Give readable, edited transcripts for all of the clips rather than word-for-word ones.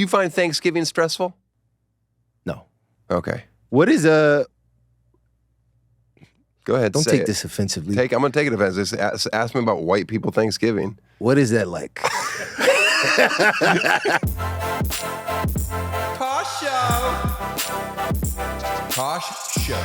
You find Thanksgiving stressful? No. Okay. What is Go ahead. Don't say take it. this offensively. I'm going to take it offensively. Just ask me about white people Thanksgiving. What is that like? Tosh Show. Tosh Show.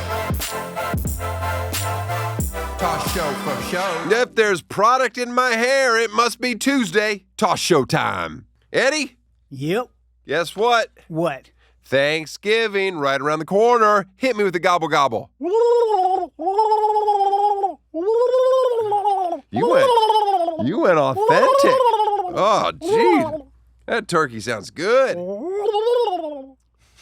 Tosh Show for show. If there's product in my hair, it must be Tuesday. Tosh Show time. Eddie? Yep. Guess what? What? Thanksgiving right around the corner. Hit me with the gobble gobble. You went authentic. Oh, gee. That turkey sounds good.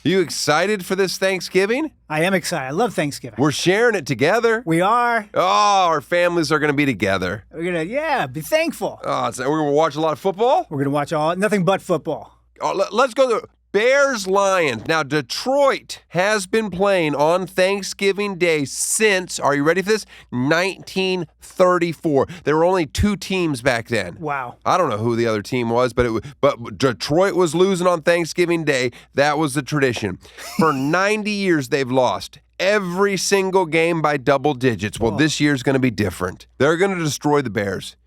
You excited for this Thanksgiving? I am excited. I love Thanksgiving. We're sharing it together. We are. Oh, our families are going to be together. We're going to, be thankful. Oh, we're going to watch a lot of football? We're going to watch nothing but football. Oh, let's go to Bears-Lions. Now, Detroit has been playing on Thanksgiving Day since, are you ready for this? 1934. There were only 2 teams back then. Wow. I don't know who the other team was, but Detroit was losing on Thanksgiving Day. That was the tradition. For 90 years, they've lost every single game by double digits. Well, this year's going to be different. They're going to destroy the Bears.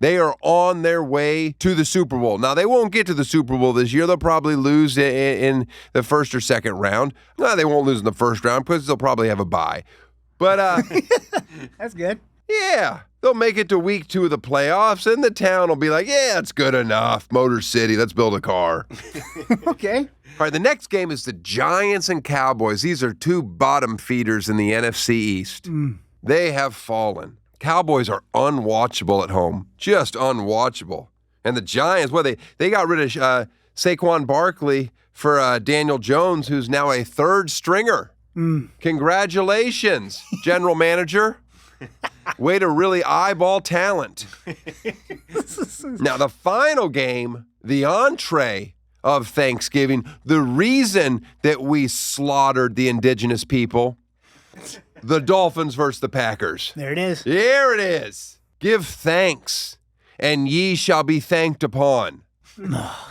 They are on their way to the Super Bowl. Now, they won't get to the Super Bowl this year. They'll probably lose in the first or second round. No, they won't lose in the first round because they'll probably have a bye. But, That's good. yeah, they'll make it to week 2 of the playoffs, and the town will be like, yeah, it's good enough. Motor City, let's build a car. Okay. All right, the next game is the Giants and Cowboys. These are 2 bottom feeders in the NFC East. They have fallen. Cowboys are unwatchable at home, just unwatchable. And the Giants, well, they got rid of Saquon Barkley for Daniel Jones, who's now a 3rd stringer. Congratulations, general manager. Way to really eyeball talent. Now, the final game, the entree of Thanksgiving, the reason that we slaughtered the indigenous people, the Dolphins versus the Packers. There it is. Here it is. Give thanks, and ye shall be thanked upon.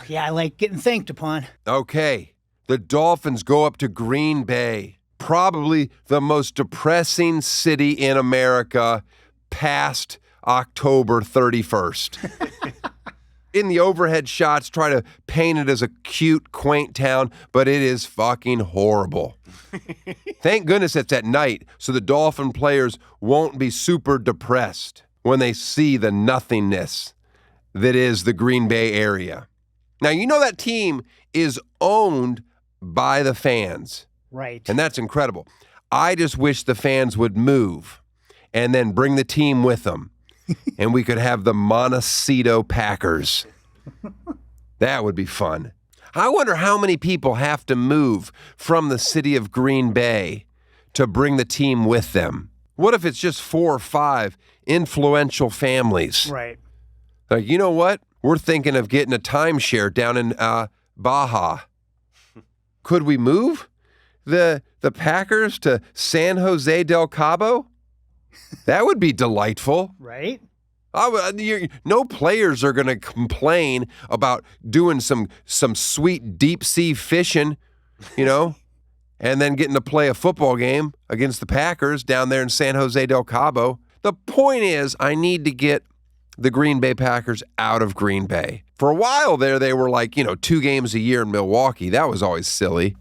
Yeah, I like getting thanked upon. Okay, the Dolphins go up to Green Bay, probably the most depressing city in America past October 31st. In the overhead shots, try to paint it as a cute, quaint town, but it is fucking horrible. Thank goodness it's at night, so the Dolphin players won't be super depressed when they see the nothingness that is the Green Bay area. Now, you know that team is owned by the fans. Right. And that's incredible. I just wish the fans would move and then bring the team with them. And we could have the Montecito Packers. That would be fun. I wonder how many people have to move from the city of Green Bay to bring the team with them. What if it's just 4 or 5 influential families? Right. Like, you know what? We're thinking of getting a timeshare down in Baja. Could we move the Packers to San Jose del Cabo? That would be delightful. Right. No players are going to complain about doing some sweet deep sea fishing, and then getting to play a football game against the Packers down there in San Jose del Cabo. The point is, I need to get the Green Bay Packers out of Green Bay. For a while there, they were like, 2 games a year in Milwaukee. That was always silly.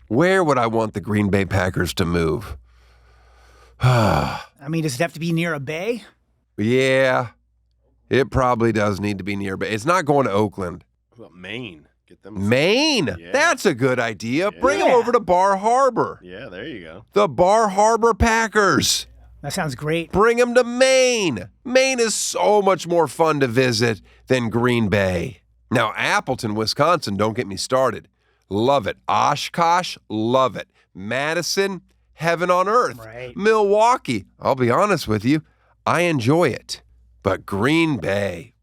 Where would I want the Green Bay Packers to move? I mean, does it have to be near a bay? Yeah, it probably does need to be near Bay. It's not going to Oakland. What about Maine? Get them. Maine? Yeah. That's a good idea. Yeah. Bring them over to Bar Harbor. Yeah, there you go. The Bar Harbor Packers. That sounds great. Bring them to Maine. Maine is so much more fun to visit than Green Bay. Now, Appleton, Wisconsin, don't get me started. Love it. Oshkosh, love it. Madison, heaven on earth. Right. Milwaukee, I'll be honest with you, I enjoy it. But Green Bay,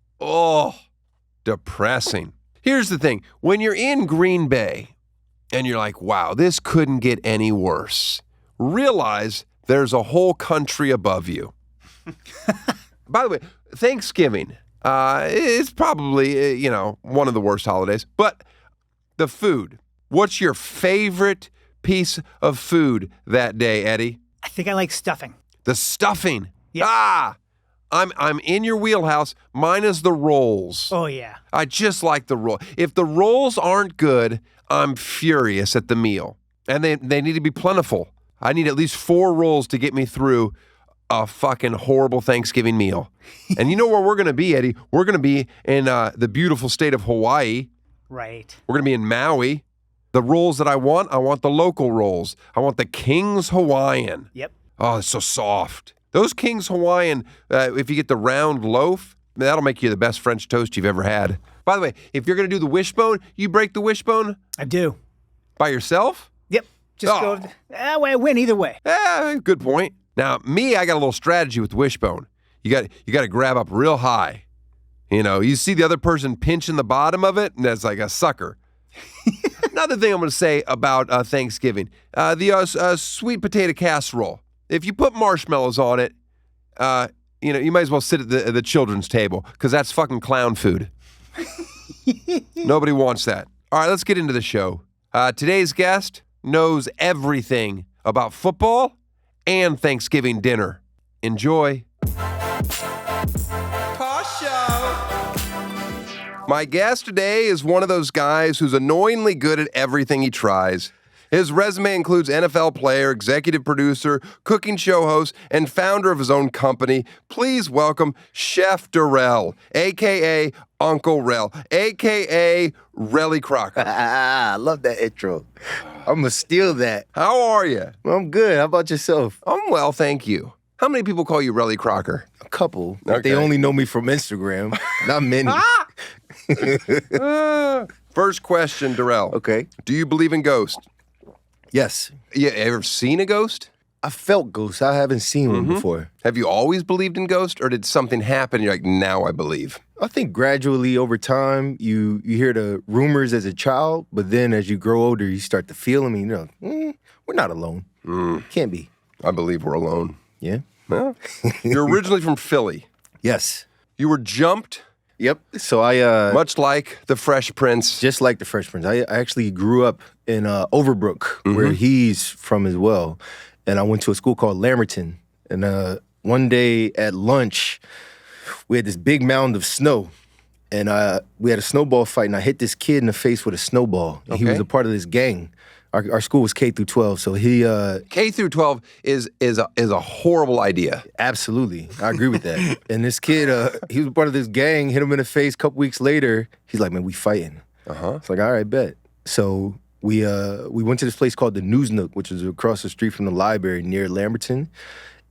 depressing. Here's the thing. When you're in Green Bay and you're like, wow, this couldn't get any worse, realize there's a whole country above you. By the way, Thanksgiving is probably, one of the worst holidays. But the food. What's your favorite piece of food that day, Eddie? I think I like stuffing. The stuffing. Yep. I'm in your wheelhouse. Mine is the rolls. Oh, yeah. I just like the roll. If the rolls aren't good, I'm furious at the meal. And they need to be plentiful. I need at least 4 rolls to get me through a fucking horrible Thanksgiving meal. And you know where we're going to be, Eddie? We're going to be in the beautiful state of Hawaii. Right. We're going to be in Maui. The rolls that I want the local rolls. I want the King's Hawaiian. Yep. Oh, it's so soft. Those King's Hawaiian, if you get the round loaf, that'll make you the best French toast you've ever had. By the way, if you're going to do the wishbone, you break the wishbone I do. by yourself? Yep. Just Oh. go. I win either way. Good point. Now, me, I got a little strategy with the wishbone. You got to grab up real high. You know, you see the other person pinching the bottom of it, and that's like a sucker. Another thing I'm going to say about Thanksgiving, the sweet potato casserole. If you put marshmallows on it, you might as well sit at the children's table because that's fucking clown food. Nobody wants that. All right, let's get into the show. Today's guest knows everything about football and Thanksgiving dinner. Enjoy. Tosh Show. My guest today is one of those guys who's annoyingly good at everything he tries. His resume includes NFL player, executive producer, cooking show host, and founder of his own company. Please welcome Chef Derrell, a.k.a. Uncle Rel, a.k.a. Relly Crocker. I love that intro. I'm going to steal that. How are you? Well, I'm good. How about yourself? I'm well, thank you. How many people call you Relly Crocker? A couple. But Okay. they only know me from Instagram. Not many. First question, Derrell. Okay. Do you believe in ghosts? Yes. You ever seen a ghost? I felt ghosts. I haven't seen one before. Have you always believed in ghosts, or did something happen and you're like, now I believe? I think gradually over time, you hear the rumors as a child, but then as you grow older, you start to feel them and we're not alone. Can't be. I believe we're alone. Yeah? Well, you're originally from Philly. Yes. You were jumped, Yep. So I, much like the Fresh Prince. just like the Fresh Prince, I actually grew up in Overbrook, where he's from as well. And I went to a school called Lamberton. And one day at lunch, we had this big mound of snow. And we had a snowball fight, and I hit this kid in the face with a snowball. And he was Okay. a part of this gang. Our school was K through 12, so he K through 12 is a horrible idea. absolutely, I agree with that. And this kid, he was part of this gang, hit him in the face. A couple weeks later, he's like, "Man, we fighting." It's like, all right, bet. So we went to this place called the News Nook, which is across the street from the library near Lamberton.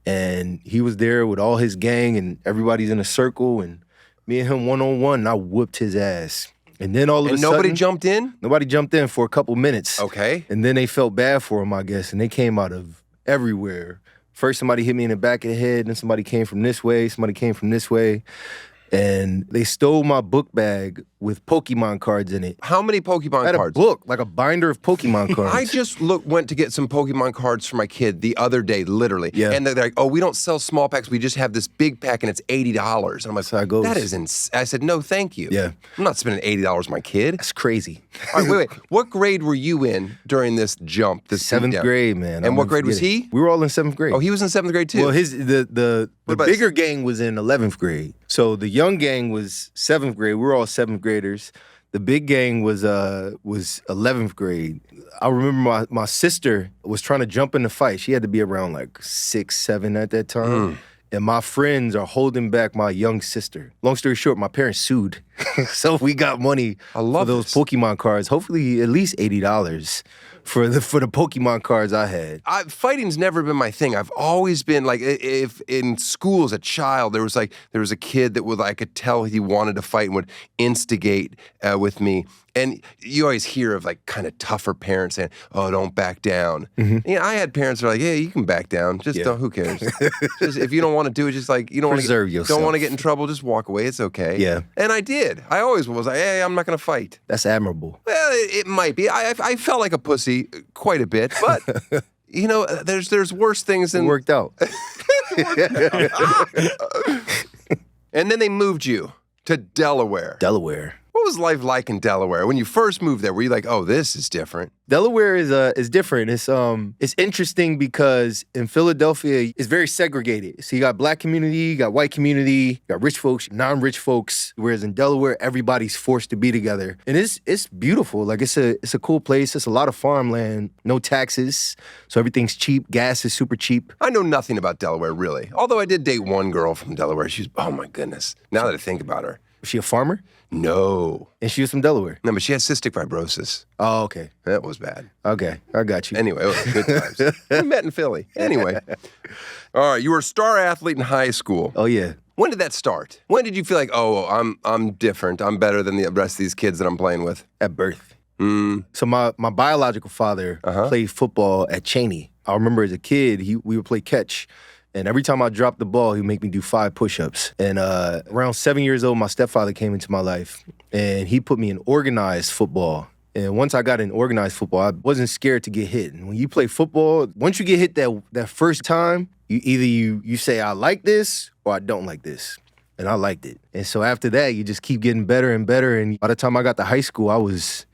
And he was there with all his gang, and everybody's in a circle, and me and him one-on-one, and I whooped his ass. And then all of a And sudden, nobody jumped in? nobody jumped in for a couple minutes. Okay. And then they felt bad for him, I guess, and they came out of everywhere. First, somebody hit me in the back of the head, then somebody came from this way, somebody came from this way. And they stole my book bag with Pokemon cards in it. How many I Pokemon had a cards? book, like a binder of Pokemon cards. I just went to get some Pokemon cards for my kid the other day, literally. Yeah. And they're like, "Oh, we don't sell small packs. We just have this big pack, and it's $80." And I'm like, how it goes. "That is I said, "No, thank you. Yeah. I'm not spending $80 on my kid." That's crazy. All right, wait. What grade were you in during this jump? This Seventh beatdown? grade, man. And I'll what never grade was forget it. he? We were all in 7th grade. Oh, he was in 7th grade too. Well, the about bigger gang was in 11th grade. So the young gang was 7th grade. We were all 7th graders. The big gang was 11th grade. I remember my sister was trying to jump in the fight. She had to be around like 6, 7 at that time. And my friends are holding back my young sister. Long story short, my parents sued. So we got money I love for those this. Pokemon cards. Hopefully at least $80 for the Pokemon cards I had. Fighting's never been my thing. I've always been like, if in school as a child, there was a kid that I could tell he wanted to fight and would instigate with me. And you always hear of like kind of tougher parents saying, "Oh, don't back down." I had parents that are like, "Yeah, you can back down. Just Yeah. don't. Who cares? Just, if you don't want to do it, just like you don't want to Preserve don't yourself. want to get in trouble. Just walk away. It's okay." Yeah. And I did. I always was like, "Hey, I'm not going to fight." That's admirable. Well, it might be. I felt like a pussy quite a bit, but there's worse things It than. worked out. And then they moved you to Delaware. Delaware. What was life like in Delaware when you first moved there? Were you like, oh, this is different? Delaware is different. It's interesting because in Philadelphia, it's very segregated. So you got black community, you got white community, you got rich folks, non-rich folks. Whereas in Delaware, everybody's forced to be together, and it's beautiful. Like it's a cool place. It's a lot of farmland, no taxes, so everything's cheap. Gas is super cheap. I know nothing about Delaware really. Although I did date one girl from Delaware. She's oh my goodness. Now that I think about her, Was she a farmer? no, And she was from Delaware. no, but she had cystic fibrosis. Oh, okay. That was bad. Okay, I got you. Anyway, it was good times. We met in Philly. Anyway, all right. You were a star athlete in high school. Oh yeah. When did that start? When did you feel like, oh, I'm different. I'm better than the rest of these kids that I'm playing with? At birth. Mm. So my biological father played football at Cheney. I remember as a kid, we would play catch. And every time I dropped the ball, he'd make me do 5 push-ups. And around 7 years old, my stepfather came into my life, and he put me in organized football. And once I got in organized football, I wasn't scared to get hit. And when you play football, once you get hit that first time, you say, I like this or I don't like this. And I liked it. And so after that, you just keep getting better and better. And by the time I got to high school, I was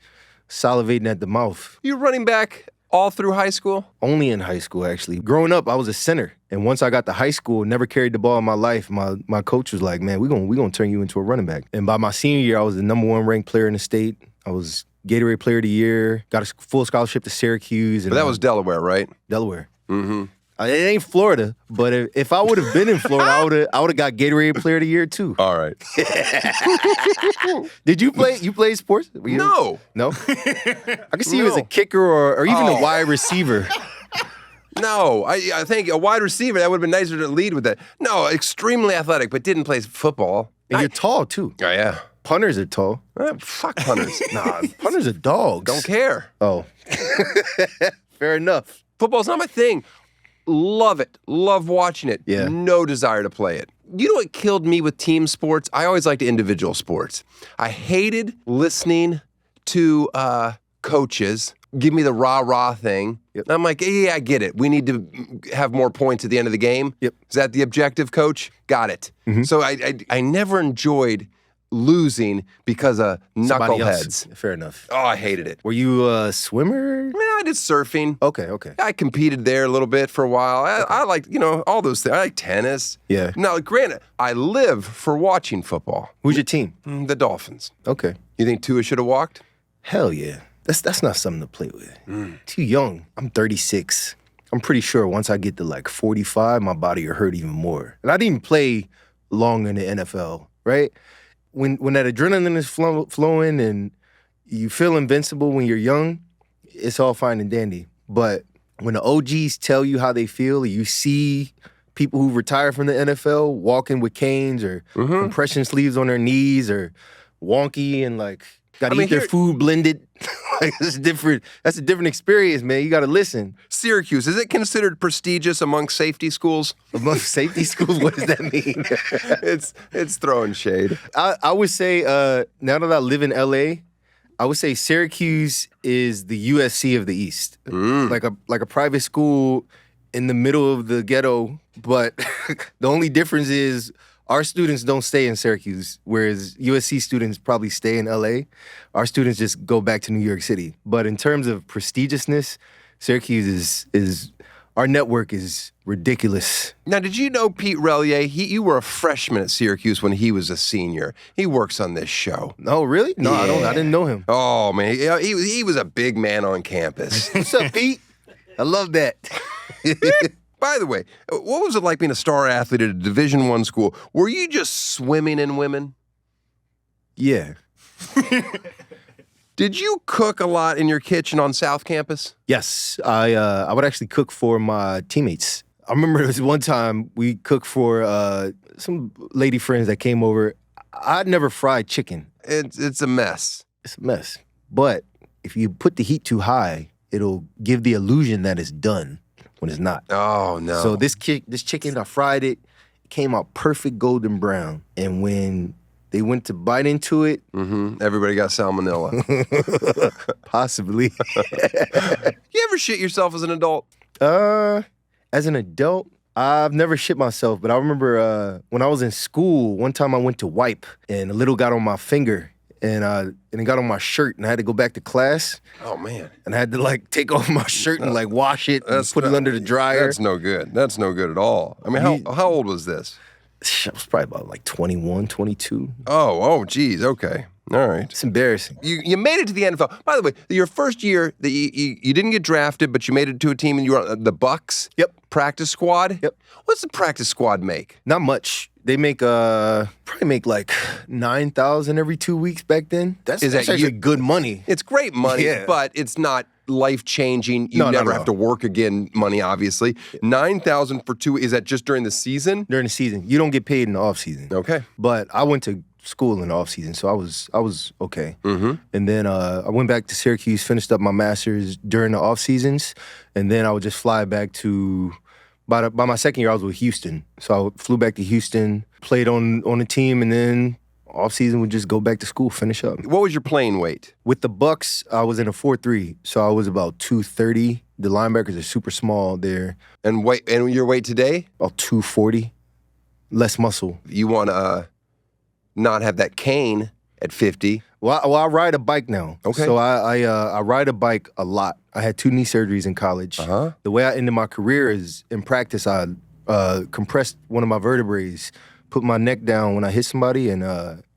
salivating at the mouth. You were running back all through high school? Only in high school, actually. Growing up, I was a center. And once I got to high school, never carried the ball in my life. My coach was like, man, we're gonna turn you into a running back. And by my senior year, I was the #1 ranked player in the state. I was Gatorade Player of the Year, got a full scholarship to Syracuse. And But that was Delaware, right? Delaware. Mm-hmm. It ain't Florida, but if I would have been in Florida, I would have got Gatorade Player of the Year too. All right. Did you play? You played sports? No. No? I can see you as a kicker or even a wide receiver. No, I think a wide receiver, that would have been nicer to lead with that. No, extremely athletic, but didn't play football. And you're tall too. Oh, yeah. Punters are tall. Fuck punters. Nah, punters are dogs. Don't care. Oh. Fair enough. Football's not my thing. Love it. Love watching it. Yeah. No desire to play it. You know what killed me with team sports? I always liked individual sports. I hated listening to coaches give me the rah-rah thing. Yep. I'm like, yeah, I get it. We need to have more points at the end of the game. Yep. Is that the objective, coach? Got it. Mm-hmm. So I never enjoyed losing because of Somebody else. knuckleheads. Fair enough. Oh, I hated it. Were you a swimmer? I mean, I did surfing. Okay. I competed there a little bit for a while. I like, all those things. I like tennis. Yeah. Now, granted, I live for watching football. Who's your team? The Dolphins. Okay. You think Tua should have walked? Hell yeah. That's not something to play with. Too young. I'm 36. I'm pretty sure once I get to like 45, my body will hurt even more. And I didn't play long in the NFL, right? When that adrenaline is flowing and you feel invincible when you're young, it's all fine and dandy. But when the OGs tell you how they feel, or you see people who retire from the NFL walking with canes or compression sleeves on their knees or wonky and like gotta eat their food blended. Like it's different. That's a different experience, man. You gotta listen. Syracuse, is it considered prestigious among safety schools? Among safety schools, what does that mean? It's throwing shade. I would say, now that I live in LA, I would say Syracuse is the USC of the East. Like a private school in the middle of the ghetto, but the only difference is our students don't stay in Syracuse, whereas USC students probably stay in LA. Our students just go back to New York City. But in terms of prestigiousness, Syracuse is our network is ridiculous. Now, did you know Pete Relyea? You were a freshman at Syracuse when he was a senior. He works on this show. Oh, really? No, Yeah. I didn't know him. Oh, man. He was a big man on campus. What's up, Pete? I love that. By the way, what was it like being a star athlete at a Division I school? Were you just swimming in women? Yeah. Did you cook a lot in your kitchen on South Campus? Yes, I would actually cook for my teammates. I remember there was one time we cooked for some lady friends that came over. I'd never fried chicken. It's a mess. It's a mess. But if you put the heat too high, it'll give the illusion that it's done when it's not. Oh, no. So this chicken, I fried it. It came out perfect golden brown. And when they went to bite into it, everybody got salmonella. possibly. You ever shit yourself as an adult? As an adult, I've never shit myself, but I remember when I was in school, one time I went to wipe and a little got on my finger and it got on my shirt, and I had to go back to class. Oh man! And I had to like take off my shirt and like wash it and put it under the dryer. That's no good. That's no good at all. I mean, how old was this? I was probably about like 21, 22. Oh, geez. Okay. All right. It's embarrassing. You made it to the NFL. By the way, your first year, you didn't get drafted, but you made it to a team and you were on the Bucks. Yep. Practice squad. Yep. What's the practice squad make? Not much. They make probably make like $9,000 every 2 weeks back then. That's actually good money. It's great money, Yeah. but it's not life-changing. You No, never no. have to work again money, obviously. $9,000 for 2, is that just during the season? During the season, you don't get paid in the off season. Okay. But I went to school in the off season, so I was okay. Mm-hmm. And then I went back to Syracuse, finished up my master's during the off seasons, and then I would just fly back to. By my second year, I was with Houston, so I flew back to Houston, played on the team, and then off season would just go back to school, finish up. What was your playing weight? With the Bucks, I was in a 4.3, so I was about 230. The linebackers are super small there. And your weight today? About 240, less muscle. You want to not have that cane at 50. Well, I ride a bike now. Okay. So I ride a bike a lot. I had 2 knee surgeries in college. Uh-huh. The way I ended my career is in practice. I compressed one of my vertebrae, put my neck down when I hit somebody, and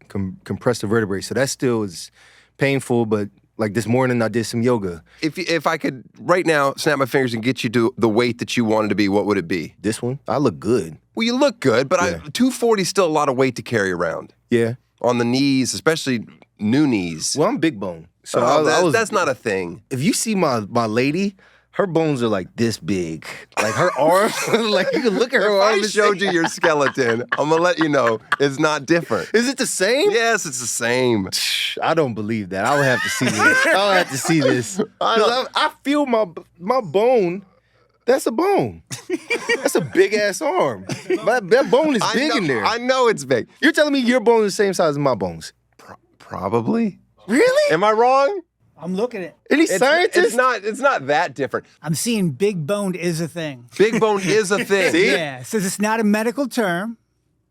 compressed the vertebrae. So that still is painful. But like this morning, I did some yoga. If I could right now snap my fingers and get you to the weight that you wanted to be, what would it be? This one, I look good. Well, you look good, but Yeah. 240 is still a lot of weight to carry around Yeah. on the knees, especially new knees. Well, I'm big bone. So That's not a thing. If you see my lady, her bones are like this big. Like her arms, like you can look at her If arm I and showed say, you your skeleton, I'm gonna let you know it's not different. Is it the same? Yes, it's the same. I don't believe that. I would have to see this. I would have to see this. 'Cause I feel my bone. That's a bone. That's a big ass arm. That bone is big in there. I know it's big. You're telling me your bone is the same size as my bones? Probably. Really? Am I wrong? I'm looking at it. Any scientists? It's not that different. I'm seeing big boned is a thing. Big bone is a thing. See? Yeah, so it's not a medical term,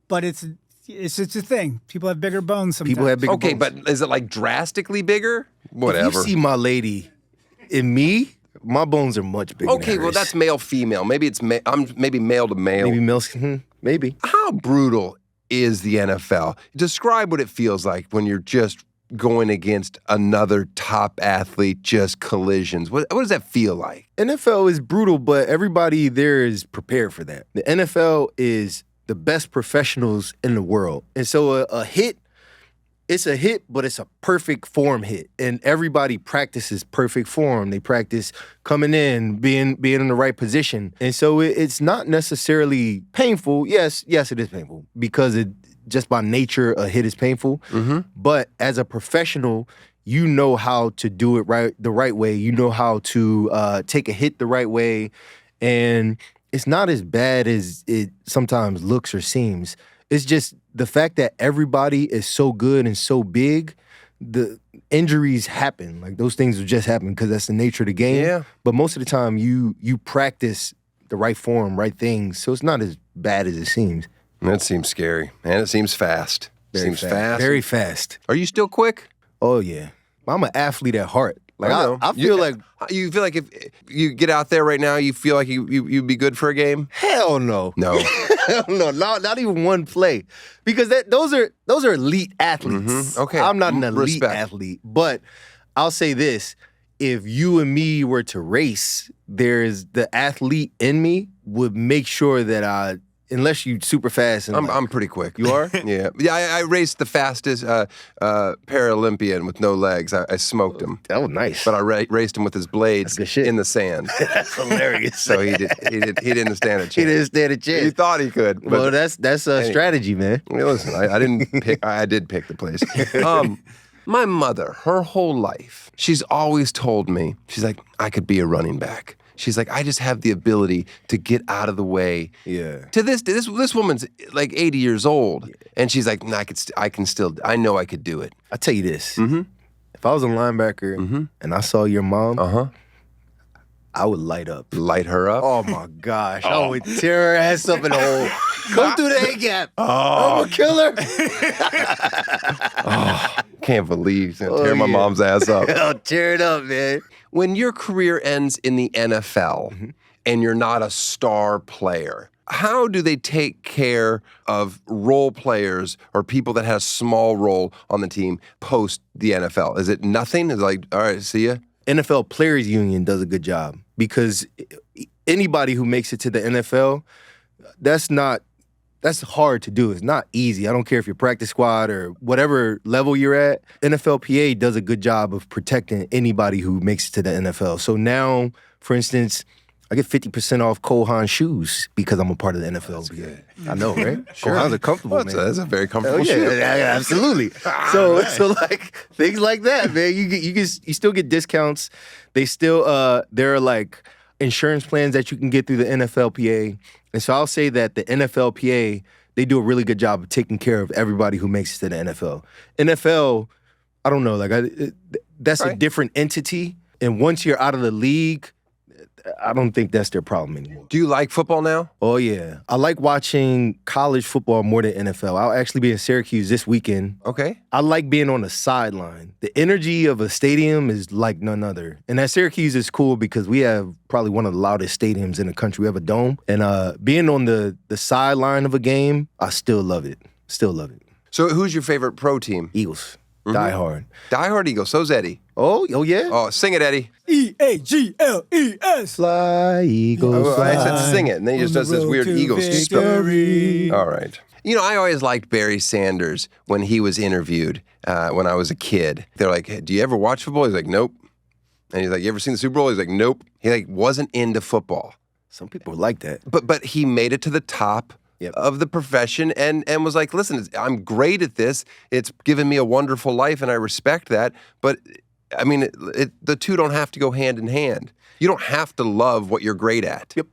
but it's just a thing. People have bigger bones sometimes. People have bigger Okay, bones. but is it like drastically bigger? Whatever. If you see my lady in me, my bones are much bigger. Okay, than well hers. that's male female. Maybe it's I'm maybe male to male. maybe male. Maybe. How brutal is the NFL? Describe what it feels like when you're just going against another top athlete, just collisions. What does that feel like? NFL is brutal, but everybody there is prepared for that. The NFL is the best professionals in the world. And so a hit, it's a hit, but it's a perfect form hit. And everybody practices perfect form. They practice coming in, being in the right position. And so it's not necessarily painful. Yes, it is painful because just by nature, a hit is painful. Mm-hmm. But as a professional, you know how to do it the right way. You know how to take a hit the right way. And it's not as bad as it sometimes looks or seems. It's just the fact that everybody is so good and so big, the injuries happen. Like those things will just happen because that's the nature of the game. Yeah. But most of the time you practice the right form, right things. So it's not as bad as it seems. That seems scary. And it seems fast. Very fast. Very fast. Are you still quick? Oh yeah. I'm an athlete at heart. Like know. I feel like You feel like if you get out there right now, you feel like you'd be good for a game? hell no. No. Hell no, not even one play. Because those are elite athletes. Mhm. Okay. I'm not an elite Respect. athlete. But I'll say this. If you and me were to race, there's the athlete in me would make sure that unless you super fast and I'm pretty quick. You are? Yeah. Yeah, I raced the fastest Paralympian with no legs. I smoked him. that was nice. But I raced him with his blades That's good shit. in the sand. That's hilarious. So he didn't stand a chance. He didn't stand a He chance. thought he could. But Well, that's a strategy, man. Well, listen, I didn't pick. I did pick the place. My mother, her whole life, she's always told me, she's like, I could be a running back. She's like, I just have the ability to get out of the way. Yeah. To this woman's like 80 years old, and she's like, no, I know I could do it. I'll tell you this. Mm-hmm. If I was a linebacker and I saw your mom, I would light up. Light her up? Oh my gosh. I would tear her ass up in the hole. Come through the A-gap. I'm a killer. Can't believe he's tear my mom's ass up. I'll tear it up, man. When your career ends in the NFL and you're not a star player, how do they take care of role players or people that have a small role on the team post the NFL? Is it nothing? Is it like, all right, see ya? NFL Players Union does a good job because anybody who makes it to the NFL, that's hard to do. It's not easy. I don't care if you're practice squad or whatever level you're at. NFLPA does a good job of protecting anybody who makes it to the NFL. So now, for instance, I get 50% off Cole Haan shoes because I'm a part of the NFL. I know, right? Sure. Cole Haan's a comfortable, man. That's a very comfortable Yeah, shoe. yeah, absolutely. So like things like that, man. You still get discounts. They still there are like insurance plans that you can get through the NFLPA. And so I'll say that the NFLPA, they do a really good job of taking care of everybody who makes it to the NFL. NFL, I don't know, that's a different entity. And once you're out of the league, I don't think that's their problem anymore. Do you like football now? Oh, yeah. I like watching college football more than NFL. I'll actually be in Syracuse this weekend. Okay. I like being on the sideline. The energy of a stadium is like none other. And at Syracuse is cool because we have probably one of the loudest stadiums in the country. We have a dome. And being on the sideline of a game, I still love it. Still love it. So who's your favorite pro team? Eagles. Die hard. Die Hard Eagles. So's Eddie. Oh yeah? Oh, sing it, Eddie. EAGLES. Fly, Eagles, Oh, fly. I said sing it, and then he just does this weird Eagles stuff. All right. You know, I always liked Barry Sanders when he was interviewed when I was a kid. They're like, hey, do you ever watch football? He's like, nope. And he's like, you ever seen the Super Bowl? He's like, nope. He like wasn't into football. Some people like that. But he made it to the top of the profession and was like, listen, I'm great at this. It's given me a wonderful life, and I respect that. But, I mean, the two don't have to go hand in hand. You don't have to love what you're great at. Yep.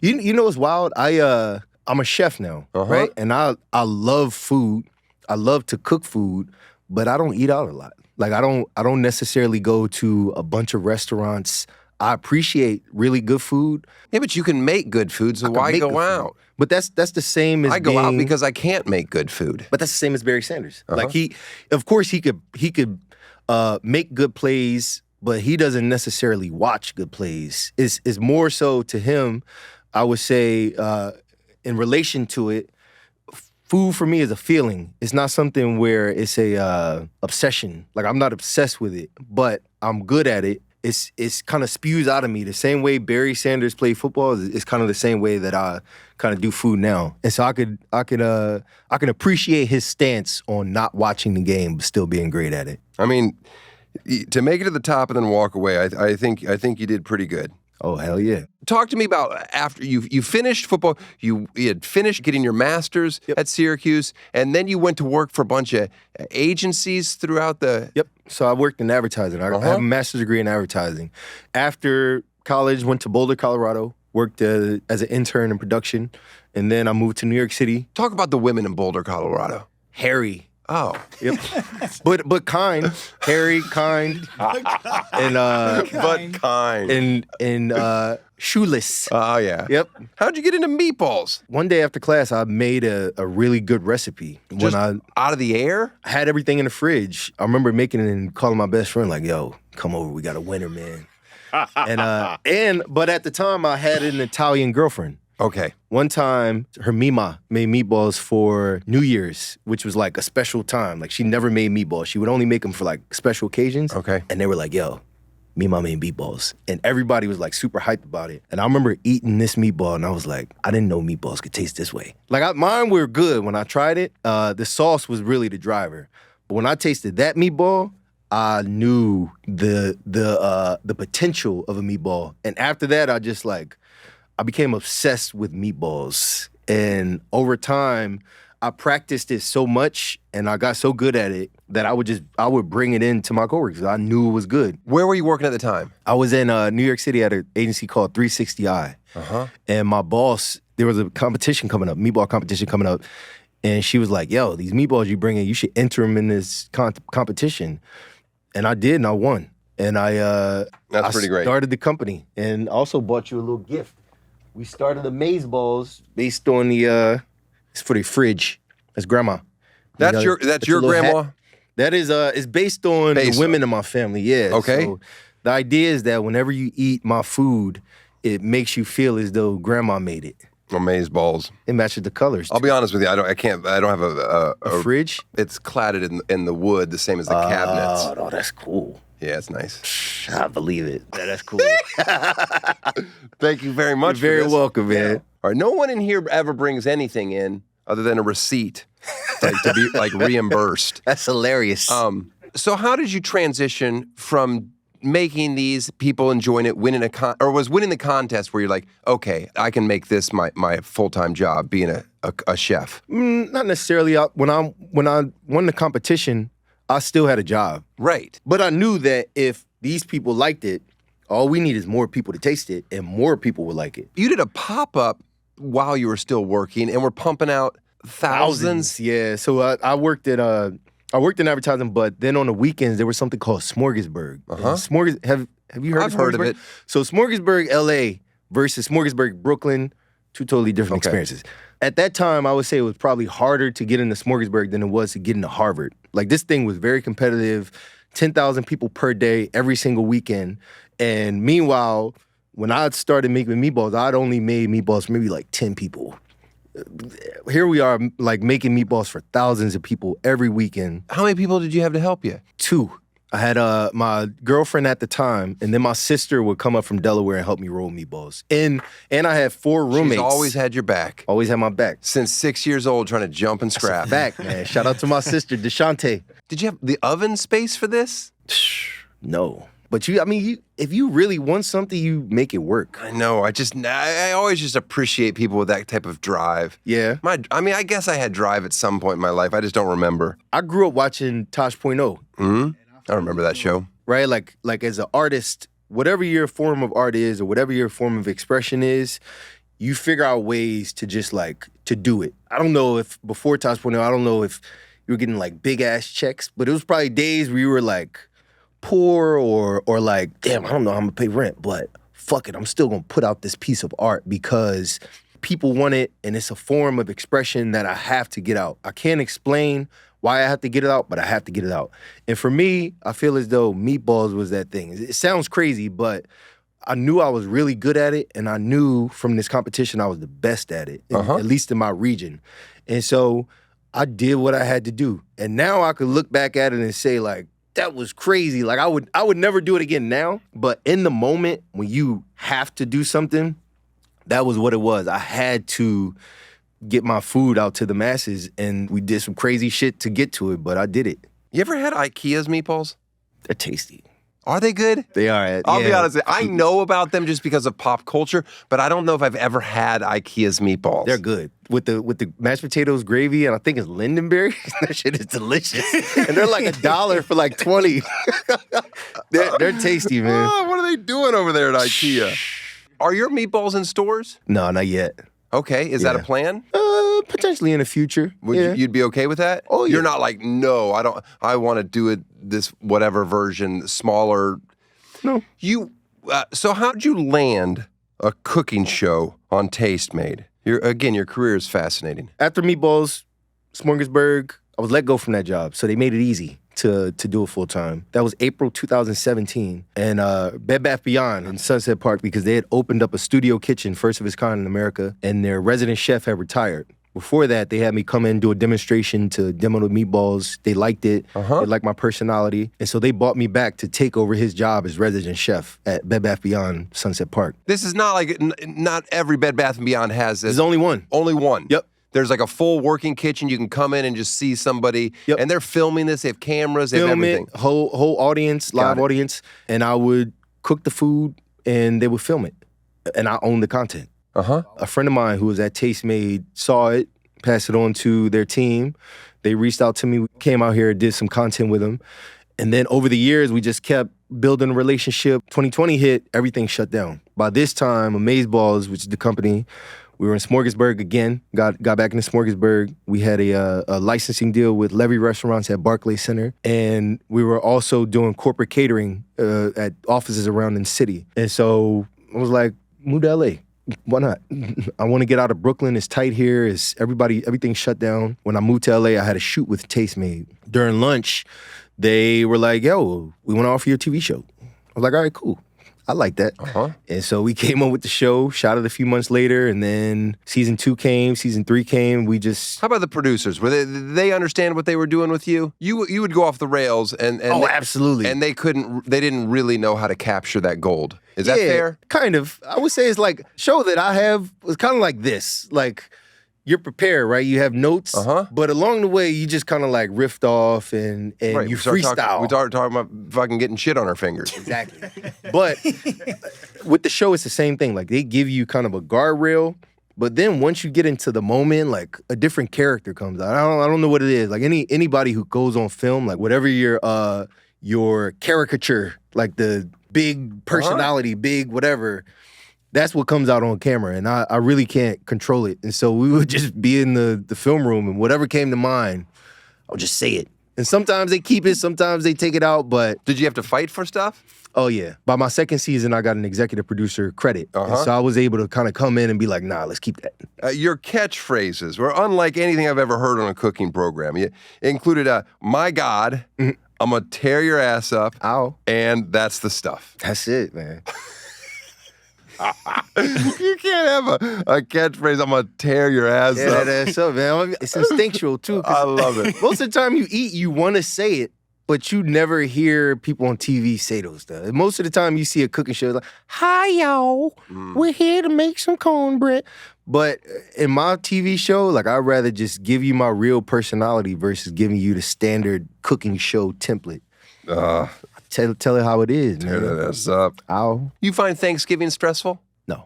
You know what's wild? I'm a chef now, right? And I love food. I love to cook food, but I don't eat out a lot. Like I don't necessarily go to a bunch of restaurants. I appreciate really good food. Yeah, but you can make good food, so why go out? But that's the same as I go out because I can't make good food. But that's the same as Barry Sanders. Like of course he could make good plays, but he doesn't necessarily watch good plays. It's more so to him, I would say, in relation to it, food for me is a feeling. It's not something where it's a obsession. Like I'm not obsessed with it, but I'm good at it. It's kind of spews out of me. The same way Barry Sanders played football is kind of the same way that I kind of do food now. And so I can appreciate his stance on not watching the game but still being great at it. I mean, to make it to the top and then walk away, I think you did pretty good. Oh, hell yeah. Talk to me about after you finished football, you had finished getting your master's at Syracuse, and then you went to work for a bunch of agencies throughout the... Yep. So I worked in advertising. I have a master's degree in advertising. After college, went to Boulder, Colorado, worked as an intern in production, and then I moved to New York City. Talk about the women in Boulder, Colorado. Hairy. Oh. Yep. but kind. Hairy, kind. And But kind. and shoeless. Oh, yeah. Yep. How'd you get into meatballs? One day after class, I made a really good recipe. Just out of the air? I had everything in the fridge. I remember making it and calling my best friend like, yo, come over, we got a winner, man. But at the time, I had an Italian girlfriend. Okay. One time, her mima made meatballs for New Year's, which was like a special time. Like she never made meatballs. She would only make them for like special occasions. Okay. And they were like, yo, mima made meatballs. And everybody was like super hyped about it. And I remember eating this meatball and I was like, I didn't know meatballs could taste this way. Like mine were good when I tried it. The sauce was really the driver. But when I tasted that meatball, I knew the potential of a meatball. And after that, I became obsessed with meatballs. And over time, I practiced it so much and I got so good at it that I would bring it in to my coworkers. I knew it was good. Where were you working at the time? I was in New York City at an agency called 360i. And my boss, there was a competition coming up, meatball competition coming up. And she was like, yo, these meatballs you bring in, you should enter them in this competition. And I did, and I won. And That's pretty great. started the company and also bought you a little gift. We started the Meatballs based on the it's for the fridge. That's grandma. That's your grandma? That is it's based on the women in my family, yeah. Okay. So the idea is that whenever you eat my food, it makes you feel as though grandma made it. Meatballs. It matches the colors. I'll be honest with you. I don't have a fridge. It's cladded in the wood, the same as the cabinets. Oh, no, that's cool. Yeah, it's nice. I believe it. Yeah, that's cool. Thank you very much. You're very welcome, man. All right, no one in here ever brings anything in other than a receipt, to be like reimbursed. That's hilarious. So how did you transition from making these, people enjoying it, winning winning the contest where you're like, okay, I can make this my full-time job, being a chef? Not necessarily. When I won the competition, I still had a job. Right. But I knew that if these people liked it, all we need is more people to taste it, and more people would like it. You did a pop-up while you were still working, and we're pumping out thousands. Yeah. So I worked in advertising, but then on the weekends there was something called Smorgasburg. Have you heard I've of heard of it. So Smorgasburg, LA versus Smorgasburg, Brooklyn, two totally different experiences. At that time, I would say it was probably harder to get into Smorgasburg than it was to get into Harvard. Like, this thing was very competitive, 10,000 people per day, every single weekend. And meanwhile, when I started making meatballs, I'd only made meatballs for maybe like 10 people. Here we are, like, making meatballs for thousands of people every weekend. How many people did you have to help you? 2. I had my girlfriend at the time, and then my sister would come up from Delaware and help me roll meatballs. And I had 4 roommates. She's always had your back. Always had my back. Since 6 years old, trying to jump and scrap. That's a fact, man. Shout out to my sister, Deshante. Did you have the oven space for this? No. But if you really want something, you make it work. I know. I always just appreciate people with that type of drive. Yeah. I guess I had drive at some point in my life. I just don't remember. I grew up watching Tosh.0. I remember that show. Right? Like as an artist, whatever your form of art is or whatever your form of expression is, you figure out ways to just to do it. I don't know if before Tosh.0, I don't know if you were getting like big ass checks, but it was probably days where you were like poor or like, damn, I don't know how I'm gonna pay rent, but fuck it, I'm still gonna put out this piece of art because people want it and it's a form of expression that I have to get out. I can't explain why I have to get it out, but I have to get it out. And for me, I feel as though meatballs was that thing. It sounds crazy, but I knew I was really good at it, and I knew from this competition I was the best at it, at least in my region. And so I did what I had to do. And now I could look back at it and say, like, that was crazy. Like, I would never do it again now. But in the moment when you have to do something, that was what it was. I had to get my food out to the masses, and we did some crazy shit to get to it, but I did it. You ever had IKEA's meatballs? They're tasty. Are they good? They are. I'll be honest, I know about them just because of pop culture, but I don't know if I've ever had IKEA's meatballs. They're good. With the mashed potatoes, gravy, and I think it's lingonberry. That shit is delicious. And they're like $1 for like 20. They're tasty, man. Oh, what are they doing over there at IKEA? Are your meatballs in stores? No, not yet. Okay, is that a plan? Potentially in the future. You'd be okay with that? Oh, yeah. You're not like, no, I want to do it this whatever version, smaller. No. So how'd you land a cooking show on Tastemade? Your career is fascinating. After Meatballs, Smorgasburg, I was let go from that job, so they made it easy to do it full time. That was April 2017, and Bed Bath Beyond in Sunset Park, because they had opened up a studio kitchen, first of its kind in America, and their resident chef had retired. Before that, they had me come in, do a demonstration to demo the meatballs. They liked it. They liked my personality. And so they brought me back to take over his job as resident chef at Bed Bath Beyond Sunset Park. This is not like, not every Bed Bath & Beyond has this. There's only one. Only one. Yep. There's like a full working kitchen. You can come in and just see somebody. Yep. And they're filming this. They have cameras. They have everything. Whole audience, live audience. And I would cook the food and they would film it. And I own the content. A friend of mine who was at Tastemade saw it, passed it on to their team. They reached out to me, came out here, did some content with them. And then over the years, we just kept building a relationship. 2020 hit, everything shut down. By this time, Amazeballs, which is the company, We were in Smorgasburg again. Got back into Smorgasburg. We had a licensing deal with Levy Restaurants at Barclays Center, and we were also doing corporate catering at offices around in the city. And so I was like, move to LA. Why not? I want to get out of Brooklyn. It's tight here. Everything's shut down. When I moved to LA, I had a shoot with Tastemade. During lunch, they were like, yo, we want to offer you a TV show. I was like, all right, cool. I like that. And so we came on with the show, shot it a few months later, and then season 2 came, season 3 came. How about the producers? Did they understand what they were doing with you? You would go off the rails and absolutely. And they didn't really know how to capture that gold. Is that fair? Kind of. I would say it's like show that I have was kind of like this. Like you're prepared, right? You have notes, but along the way you just kind of like riffed off and right. you freestyle. We started talking about fucking getting shit on our fingers. Exactly. But with the show, it's the same thing. Like they give you kind of a guardrail, but then once you get into the moment, like a different character comes out. I don't know what it is. Like anybody who goes on film, like whatever your caricature, like the big personality, big whatever. That's what comes out on camera, and I really can't control it. And so we would just be in the film room, and whatever came to mind, I would just say it. And sometimes they keep it, sometimes they take it out, but... Did you have to fight for stuff? Oh, yeah. By my second season, I got an executive producer credit. And so I was able to kind of come in and be like, nah, let's keep that. Your catchphrases were unlike anything I've ever heard on a cooking program. It included, my God, I'm going to tear your ass up. Ow. And that's the stuff. That's it, man. You can't have a catchphrase, I'm going to tear your ass up. Yeah, that's so, man. It's instinctual, too. I love it. Most of the time you eat, you want to say it, but you never hear people on TV say those stuff. Most of the time you see a cooking show like, hi, y'all. We're here to make some cornbread. But in my TV show, like, I'd rather just give you my real personality versus giving you the standard cooking show template. Tell it how it is, man. Tear that ass up. Ow. You find Thanksgiving stressful? No.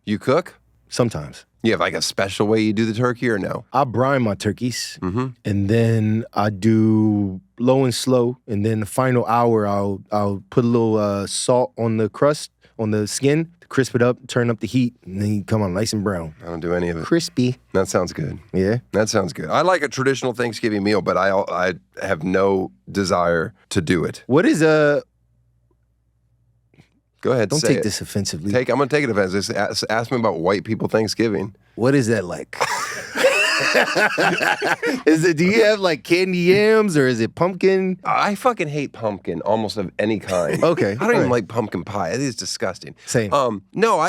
You cook? Sometimes. You have like a special way you do the turkey or no? I brine my turkeys, and then I do low and slow, and then the final hour I'll put a little salt on the crust, on the skin, to crisp it up, turn up the heat, and then you come on nice and brown. I don't do any of it. Crispy. That sounds good. Yeah? That sounds good. I like a traditional Thanksgiving meal, but I have no desire to do it. What is Go ahead, Don't say take it. this offensively. I'm going to take it offensively. Ask me about white people Thanksgiving. What is that like? Do you have like candy yams or is it pumpkin? I fucking hate pumpkin almost of any kind. Okay. I don't even like pumpkin pie. It is disgusting. Same. No,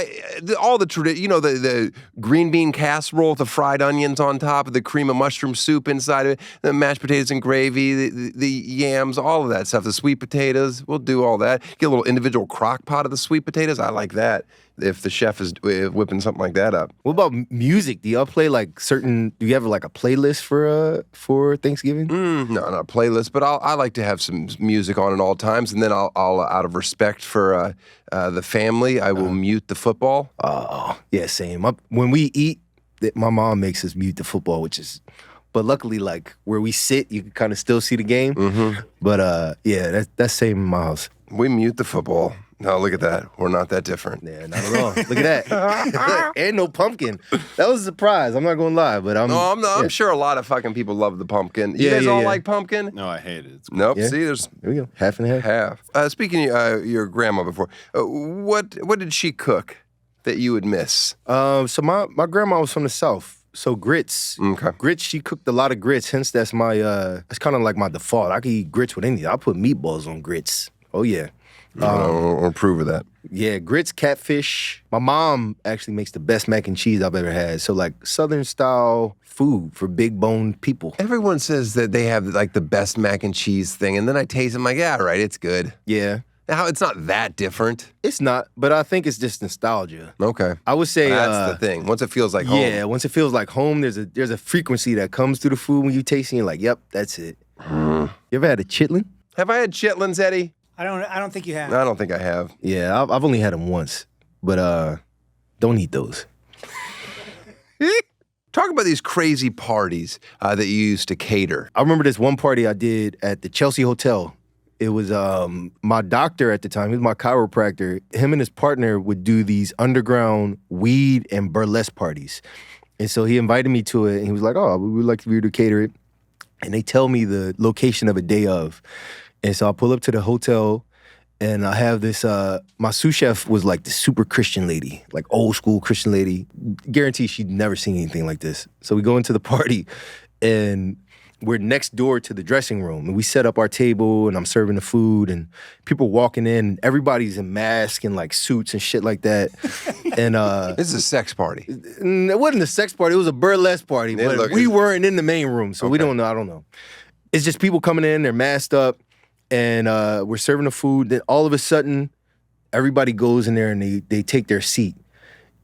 all the tradition, the green bean casserole with the fried onions on top of the cream of mushroom soup inside of it, the mashed potatoes and gravy, the yams, all of that stuff, the sweet potatoes, we'll do all that. Get a little individual crock pot of the sweet potatoes. I like that. If the chef is whipping something like that up. What about music? Do y'all play like do you have like a playlist for Thanksgiving? No, not a playlist, but I like to have some music on at all times, and then I'll out of respect for the family, I will mute the football. Oh, yeah, same. When we eat, my mom makes us mute the football, but luckily, like where we sit, you can kind of still see the game. But yeah, that's same in my house. We mute the football. No, look at that. We're not that different. Yeah, not at all. Look at that. And no pumpkin. That was a surprise. I'm not going to lie, but I'm sure a lot of fucking people love the pumpkin. You guys all like pumpkin? No, I hate it. Nope. Yeah. See, there's there we go. Half and half. Speaking of your grandma before, what did she cook that you would miss? So my grandma was from the South. So grits. Okay. Grits, she cooked a lot of grits. Hence, that's that's kind of like my default. I can eat grits with anything. I'll put meatballs on grits. Oh, yeah. Or approve of that. Yeah, grits, catfish. My mom actually makes the best mac and cheese I've ever had. So like Southern style food for big boned people. Everyone says that they have like the best mac and cheese thing, and then I taste it, I'm like, yeah, right, it's good. Yeah. How it's not that different. It's not, but I think it's just nostalgia. Okay. I would say that's the thing. Once it feels like home. Yeah, once it feels like home, there's a frequency that comes through the food when you taste it, and you're like, yep, that's it. You ever had a chitlin? Have I had chitlins, Eddie? I don't think you have. I don't think I have. Yeah, I've only had them once, but don't eat those. Talk about these crazy parties that you used to cater. I remember this one party I did at the Chelsea Hotel It was my doctor at the time. He was my chiropractor. Him and his partner would do these underground weed and burlesque parties. And so he invited me to it, and he was like, oh, we would like for you to cater it. And they tell me the location of a day of. And so I pull up to the hotel, and I have this, my sous chef was like this super Christian lady, like old school Christian lady. Guarantee she'd never seen anything like this. So we go into the party, and we're next door to the dressing room, and we set up our table, and I'm serving the food, and people walking in. Everybody's in masks and like suits and shit like that. And This is a sex party. it wasn't a sex party; it was a burlesque party. But we weren't in the main room, so we don't know. I don't know. It's just people coming in, they're masked up, and we're serving the food. Then all of a sudden, everybody goes in there and they take their seat,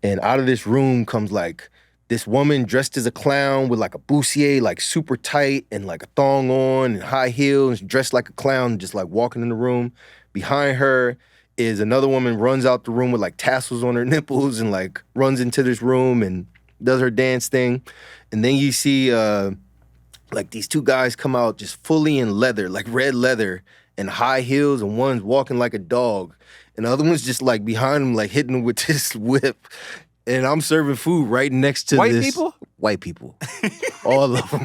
and out of this room comes like this woman dressed as a clown with like a bustier, like super tight and like a thong on and high heels, dressed like a clown, just like walking in the room. Behind her is another woman runs out the room with like tassels on her nipples and like runs into this room and does her dance thing. And then you see like these two guys come out just fully in leather, like red leather and high heels, and one's walking like a dog. And the other one's just like behind him, like hitting him with this whip. And I'm serving food right next to White this. people? White people. All of them.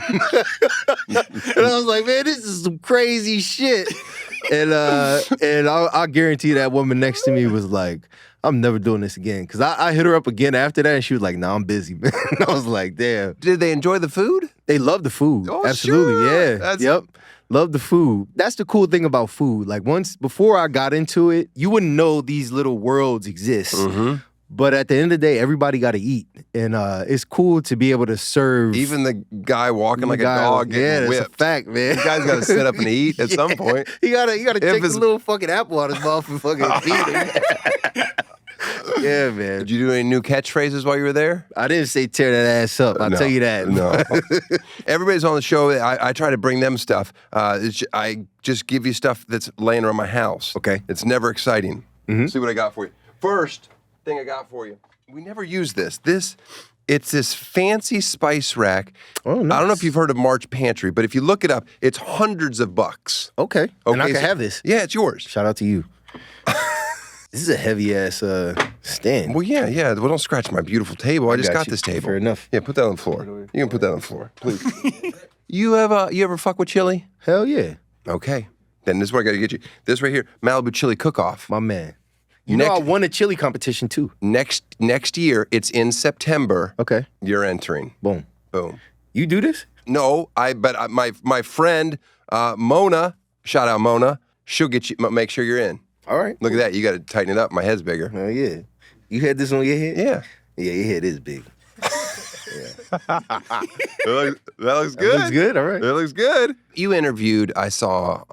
And I was like, man, this is some crazy shit. And I guarantee that woman next to me was like, I'm never doing this again. Because I hit her up again after that, and she was like, nah, I'm busy, man. I was like, damn. Did they enjoy the food? They love the food. Oh, Absolutely, sure. yeah. Yep. Love the food. That's the cool thing about food. Like before I got into it, you wouldn't know these little worlds exist. Mm-hmm. But at the end of the day, everybody got to eat. And it's cool to be able to serve. Even the guy walking like a dog getting that's whipped. a fact, man. You guys got to sit up and eat at some point. You gotta take it's- the little fucking apple out of his mouth and fucking eat it. Yeah, man. Did you do any new catchphrases while you were there? I didn't say tear that ass up. I'll tell you that. No. Everybody's on the show. I try to bring them stuff. I just give you stuff that's laying around my house. Okay. It's never exciting. Mm-hmm. See what I got for you. First thing I got for you. We never use this. It's this fancy spice rack. Oh, nice. I don't know if you've heard of March Pantry, but if you look it up, it's hundreds of bucks. Okay. And I can have this. Yeah, it's yours. Shout out to you. This is a heavy ass stand. Well, yeah. Well, don't scratch my beautiful table. I just got you. this table. Fair enough. Yeah, put that on the floor. You can put that on the floor, please. You ever fuck with chili? Hell yeah. Okay. Then this is where I got to get you. This right here, Malibu Chili Cook-Off. My man. You know I won a chili competition too. Next year, it's in September. Okay. You're entering. Boom. Boom. You do this? No, but my friend Mona, shout out Mona, she'll get you. Make sure you're in. All right. Look at that. You got to tighten it up. My head's bigger. Oh yeah. You had this on your head? Yeah. Yeah, your head is big. That looks good. That looks good. All right. That looks good. You interviewed. I saw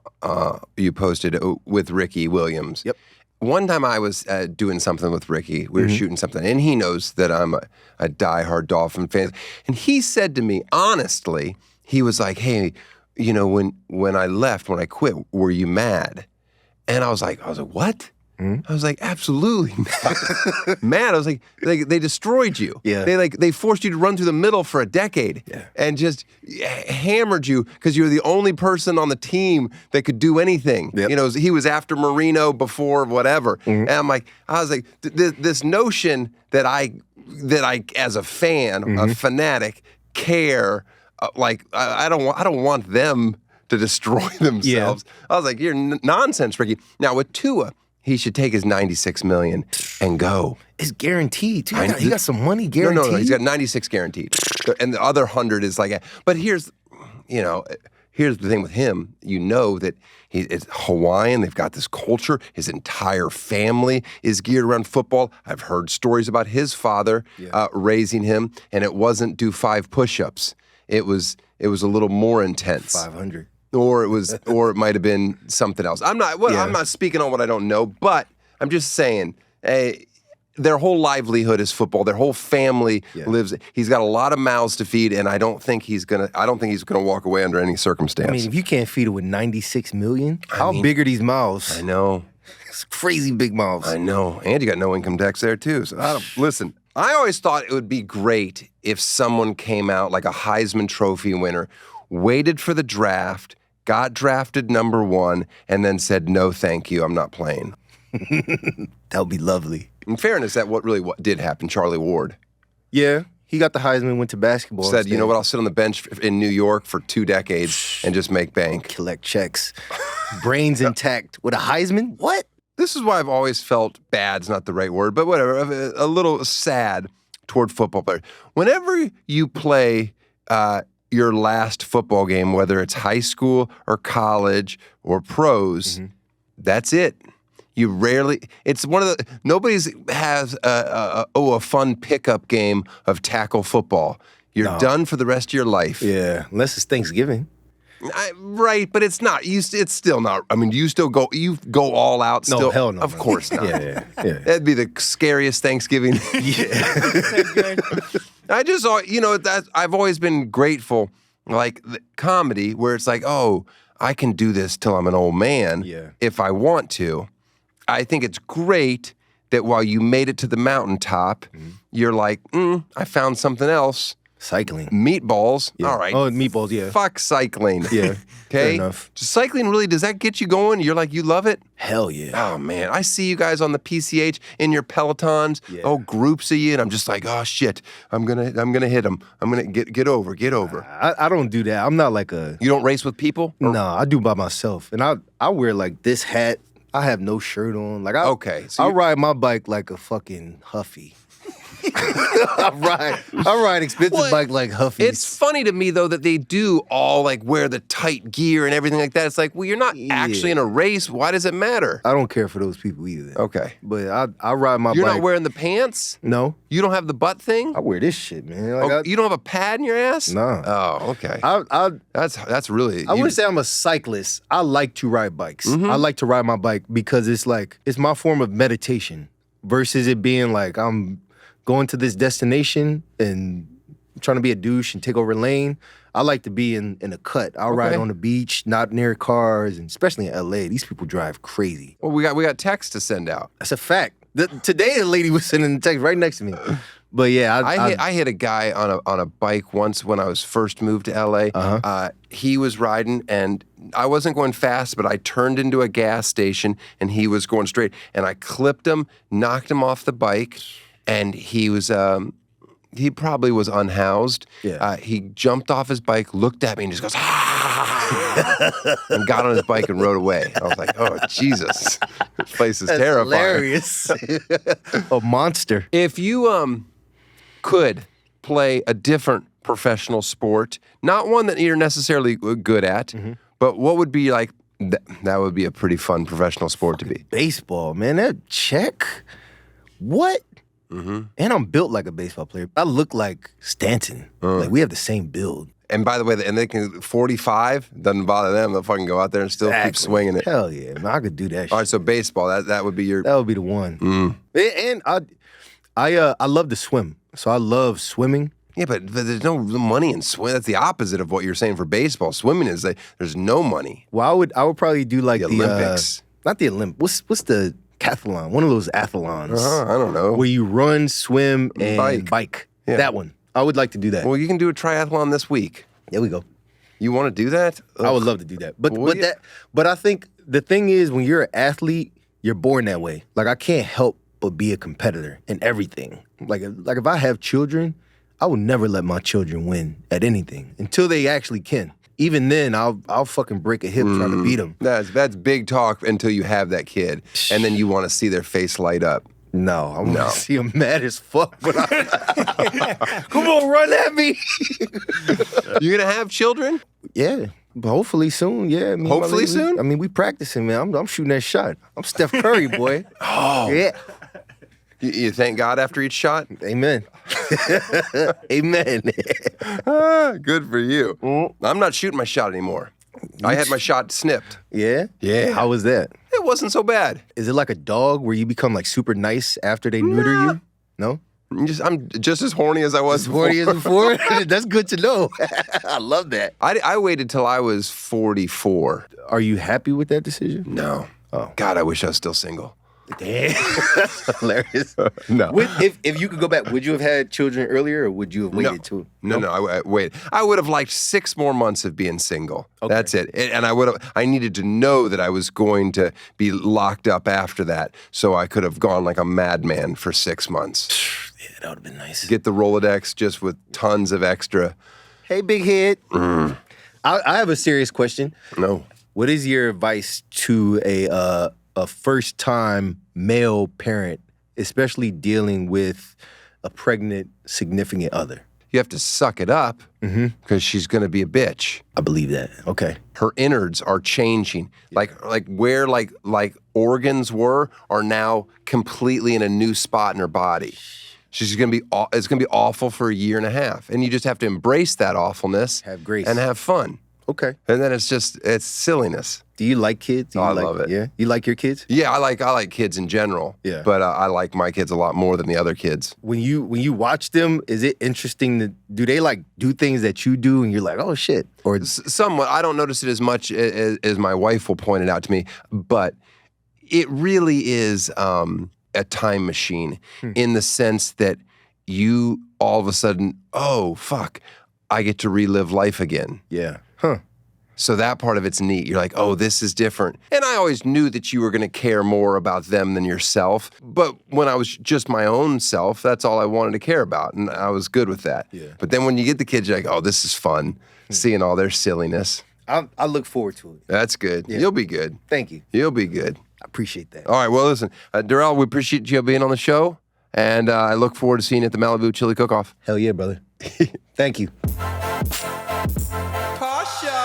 you posted with Ricky Williams. Yep. One time I was doing something with Ricky. We were shooting something, and he knows that I'm a diehard Dolphin fan. And he said to me, honestly, he was like, "Hey, you know, when I left, when I quit, were you mad?" And I was like, what? I was like, absolutely mad. I was like, they destroyed you. Yeah. They forced you to run through the middle for a decade. Yeah. And just hammered you because you were the only person on the team that could do anything. Yep. You know, he was after Marino before whatever. And I was like, this notion that I as a fan, a fanatic, care, I don't want them to destroy themselves. Yeah. I was like, you're nonsense, Ricky. Now with Tua, he should take his $96 million and go. It's guaranteed, too. He got some money guaranteed. No, he's got 96 guaranteed. And the other 100 is like, but here's the thing with him. You know that it's Hawaiian. They've got this culture. His entire family is geared around football. I've heard stories about his father raising him, and it wasn't do 5 push-ups. It was a little more intense. 500. Or it might have been something else. I'm not speaking on what I don't know, but I'm just saying, their whole livelihood is football. Their whole family lives. He's got a lot of mouths to feed, and I don't think he's gonna walk away under any circumstance. I mean, if you can't feed it with $96 million, how big are these mouths? I know. It's crazy big mouths. I know, and you got no income tax there too. So listen. I always thought it would be great if someone came out like a Heisman Trophy winner, waited for the draft, got drafted #1, and then said, no, thank you, I'm not playing. That would be lovely. In fairness, what did happen. Charlie Ward Yeah, he got the Heisman, went to basketball. said, you know instead. what, I'll sit on the bench in New York for 2 decades and just make bank. Collect checks. Brains intact. With a Heisman? What? This is why I've always felt bad's not the right word, but whatever, a little sad toward football players. Whenever you play your last football game, whether it's high school or college or pros, that's it. You rarely, it's one of the, nobody's has a fun pickup game of tackle football. You're done for the rest of your life. Yeah, unless it's Thanksgiving. Right, but it's not. It's still not. I mean, you go all out still. No, hell no. Of course not. Yeah. That'd be the scariest Thanksgiving. I just, I've always been grateful, like the comedy, where it's like, oh, I can do this till I'm an old man if I want to. I think it's great that while you made it to the mountaintop, you're like, I found something else. Cycling. Meatballs. Yeah. All right. Oh, meatballs, yeah. Fuck cycling. Yeah. Fair Okay? enough. Does cycling really, does that get you going? You're like, you love it? Hell yeah. Oh, man. I see you guys on the PCH in your Pelotons. Yeah. Oh, groups of you. And I'm just like, oh, shit. I'm gonna hit them. I'm going to get over. I don't do that. I'm not like a... You don't race with people? Or- No, I do by myself. And I wear like this hat. I have no shirt on. Like Okay, so I you- ride my bike like a fucking Huffy. I ride expensive bike like Huffies. It's funny to me, though, that they do all, like, wear the tight gear and everything like that. It's like, well, you're not actually in a race. Why does it matter? I don't care for those people either. Okay. But I ride my You're bike. not wearing the pants? No. You don't have the butt thing? I wear this shit, man. Like Oh, you don't have a pad in your ass? Nah. Oh, okay. That's really... I wouldn't say I'm a cyclist. I like to ride bikes. I like to ride my bike because it's my form of meditation versus it being like I'm going to this destination and trying to be a douche and take over a lane. I like to be in a cut. I'll ride on the beach, not near cars, and especially in LA. These people drive crazy. Well, we got text to send out. That's a fact. Today the lady was sending the text right next to me. But yeah, I hit a guy on a bike once when I was first moved to LA. He was riding and I wasn't going fast, but I turned into a gas station and he was going straight. And I clipped him, knocked him off the bike, and he was he probably was unhoused. Yeah. He jumped off his bike, looked at me, and just goes, and got on his bike and rode away. I was like, oh, Jesus. This place is That's terrifying. hilarious. A monster. If you could play a different professional sport, not one that you're necessarily good at, but what would be like, that would be a pretty fun professional sport to be. Baseball, man, that check. What? And I'm built like a baseball player. I look like Stanton. Like we have the same build. And by the way, and they can 45, doesn't bother them. They'll fucking go out there and still keep swinging it. Hell yeah, man, I could do that shit. All right, so baseball, that would be your... That would be the one. And I love to swim. So I love swimming. Yeah, but there's no money in swim. That's the opposite of what you're saying for baseball. Swimming is like, there's no money. Well, I would probably do like The Olympics. Not the Olympics. What's the decathlon? One of those athlons. I don't know. Where you run, swim, and bike. Yeah. That one. I would like to do that. Well, you can do a triathlon this week. There we go. You want to do that? I would love to do that. Would you? But I think the thing is when you're an athlete, you're born that way. Like I can't help but be a competitor in everything. Like if I have children, I will never let my children win at anything until they actually can. Even then, I'll fucking break a hip trying to beat them. That's big talk until you have that kid, and then you want to see their face light up. No, I'm gonna see them mad as fuck. But come on, run at me. You gonna have children? Yeah, but hopefully soon. Yeah, Hopefully soon? I mean, we practicing, man. I'm shooting that shot. I'm Steph Curry, boy. Yeah. You thank God after each shot? Amen. Amen. Good for you. I'm not shooting my shot anymore. I had my shot snipped. Yeah? Yeah. How was that? It wasn't so bad. Is it like a dog where you become like super nice after they neuter you? No? I'm just as horny as I was before. Horny as before? That's good to know. I love that. I waited till I was 44. Are you happy with that decision? No. Oh. God, I wish I was still single. Damn, that's hilarious. No. If you could go back, would you have had children earlier, or would you have waited too? No, I wait. I would have liked 6 more months of being single. Okay. That's it. And I needed to know that I was going to be locked up after that, so I could have gone like a madman for 6 months. Yeah, that would have been nice. Get the Rolodex just with tons of extra. Hey, big head. I have a serious question. No. What is your advice to a first-time male parent, especially dealing with a pregnant significant other? You have to suck it up because she's going to be a bitch. I believe that. Okay. Her innards are changing. Like where organs were are now completely in a new spot in her body. It's going to be awful for a year and a half. And you just have to embrace that awfulness. Have grace. And have fun. Okay. And then it's silliness. Do you like kids? I love it. Yeah? You like your kids? Yeah, I like kids in general. Yeah. But I like my kids a lot more than the other kids. When you watch them, is it interesting do they like do things that you do and you're like, oh shit? Or Somewhat. I don't notice it as much as my wife will point it out to me, but it really is a time machine in the sense that you all of a sudden, oh, fuck, I get to relive life again. yeah. Huh. So that part of it's neat. You're like, oh, this is different. And I always knew that you were going to care more about them than yourself. But when I was just my own self, that's all I wanted to care about. And I was good with that. Yeah. But then when you get the kids, you're like, oh, this is fun. Seeing all their silliness. I look forward to it. That's good. Yeah. You'll be good. Thank you. You'll be good. I appreciate that. All right, well, listen, Derrell, we appreciate you being on the show. And I look forward to seeing you at the Malibu Chili Cook-Off. Hell yeah, brother. Thank you. Tosh Show.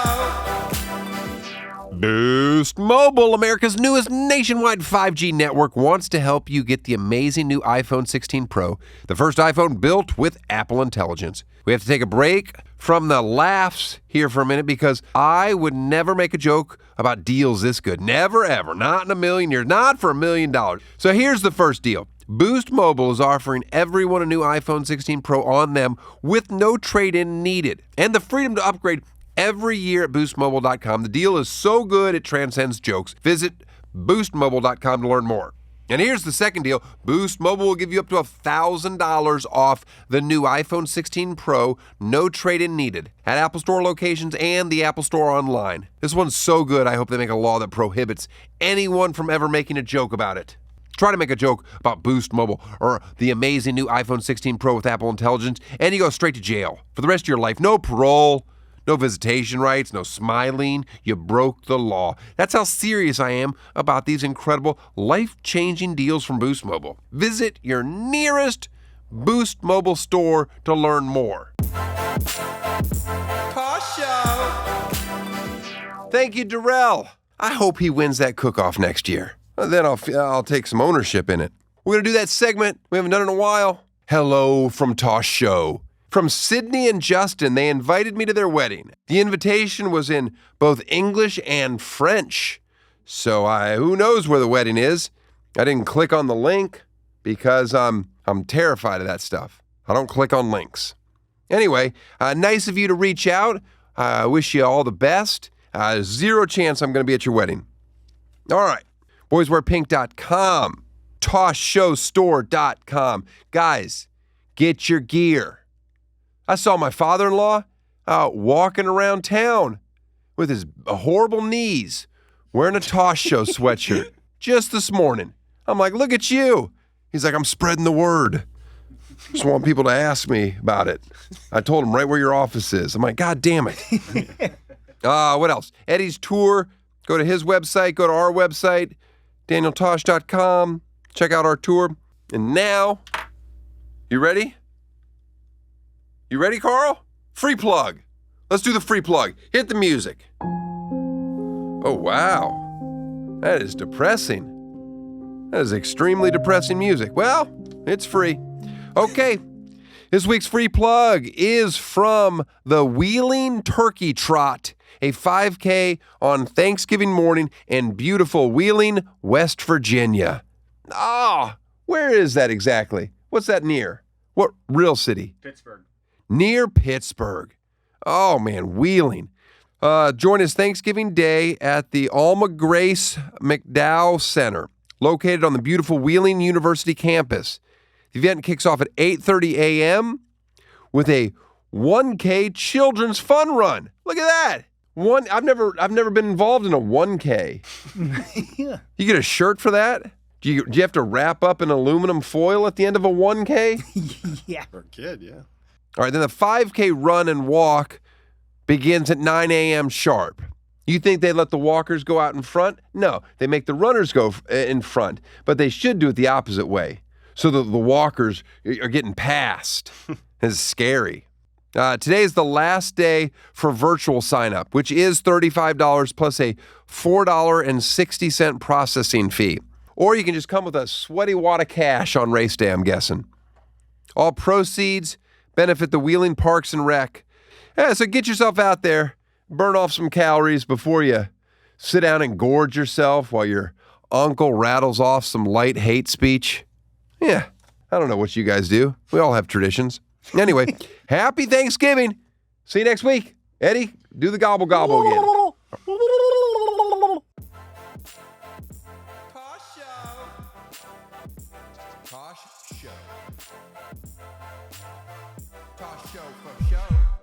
Boost Mobile, America's newest nationwide 5G network, wants to help you get the amazing new iPhone 16 Pro, the first iPhone built with Apple Intelligence. We have to take a break from the laughs here for a minute because I would never make a joke about deals this good. Never, ever. Not in a million years. Not for $1 million. So here's the first deal. Boost Mobile is offering everyone a new iPhone 16 Pro on them with no trade-in needed and the freedom to upgrade every year at boostmobile.com. The deal is so good it transcends jokes. Visit boostmobile.com to learn more. And here's the second deal. Boost Mobile will give you up to $1,000 off the new iPhone 16 Pro, no trade-in needed, at Apple Store locations and the Apple Store online. This one's so good, I hope they make a law that prohibits anyone from ever making a joke about it. Try to make a joke about Boost Mobile or the amazing new iPhone 16 Pro with Apple Intelligence, and you go straight to jail for the rest of your life. No parole. No visitation rights, no smiling. You broke the law. That's how serious I am about these incredible, life-changing deals from Boost Mobile. Visit your nearest Boost Mobile store to learn more. Tosh Show. Thank you, Derrell. I hope he wins that cook-off next year. Then I'll take some ownership in it. We're going to do that segment we haven't done in a while. Hello from Tosh Show. From Sydney and Justin, they invited me to their wedding. The invitation was in both English and French. So who knows where the wedding is? I didn't click on the link because I'm terrified of that stuff. I don't click on links. Anyway, nice of you to reach out. I wish you all the best. Zero chance I'm going to be at your wedding. All right. Boyswearpink.com. toshshowstore.com. Guys, get your gear. I saw my father-in-law out walking around town with his horrible knees wearing a Tosh Show sweatshirt just this morning. I'm like, look at you. He's like, I'm spreading the word. Just want people to ask me about it. I told him right where your office is. I'm like, God damn it. What else? Eddie's tour. Go to his website. Go to our website, danieltosh.com. Check out our tour. And now, you ready? You ready, Carl? Free plug. Let's do the free plug. Hit the music. Oh, wow. That is depressing. That is extremely depressing music. Well, it's free. Okay. This week's free plug is from the Wheeling Turkey Trot, a 5K on Thanksgiving morning in beautiful Wheeling, West Virginia. Where is that exactly? What's that near? What real city? Pittsburgh. Near Pittsburgh. Oh, man, Wheeling. Join us Thanksgiving Day at the Alma Grace McDowell Center. located on the beautiful Wheeling University campus. The event kicks off at 8:30 a.m. with a 1K children's fun run. Look at that. I've never been involved in a 1K. Yeah. You get a shirt for that? Do you have to wrap up in aluminum foil at the end of a 1K? Yeah. For a kid, yeah. All right, then the 5K run and walk begins at 9 a.m. sharp. You think they let the walkers go out in front? No, they make the runners go in front, but they should do it the opposite way so that the walkers are getting passed. It's scary. Today is the last day for virtual sign-up, which is $35 plus a $4.60 processing fee. Or you can just come with a sweaty wad of cash on race day, I'm guessing. All proceeds benefit the Wheeling Parks and Rec. Yeah, so get yourself out there, burn off some calories before you sit down and gorge yourself while your uncle rattles off some light hate speech. Yeah, I don't know what you guys do. We all have traditions. Anyway, happy Thanksgiving. See you next week. Eddie, do the gobble gobble again. Tosh Show. Tosh Show. Tosh Show for show.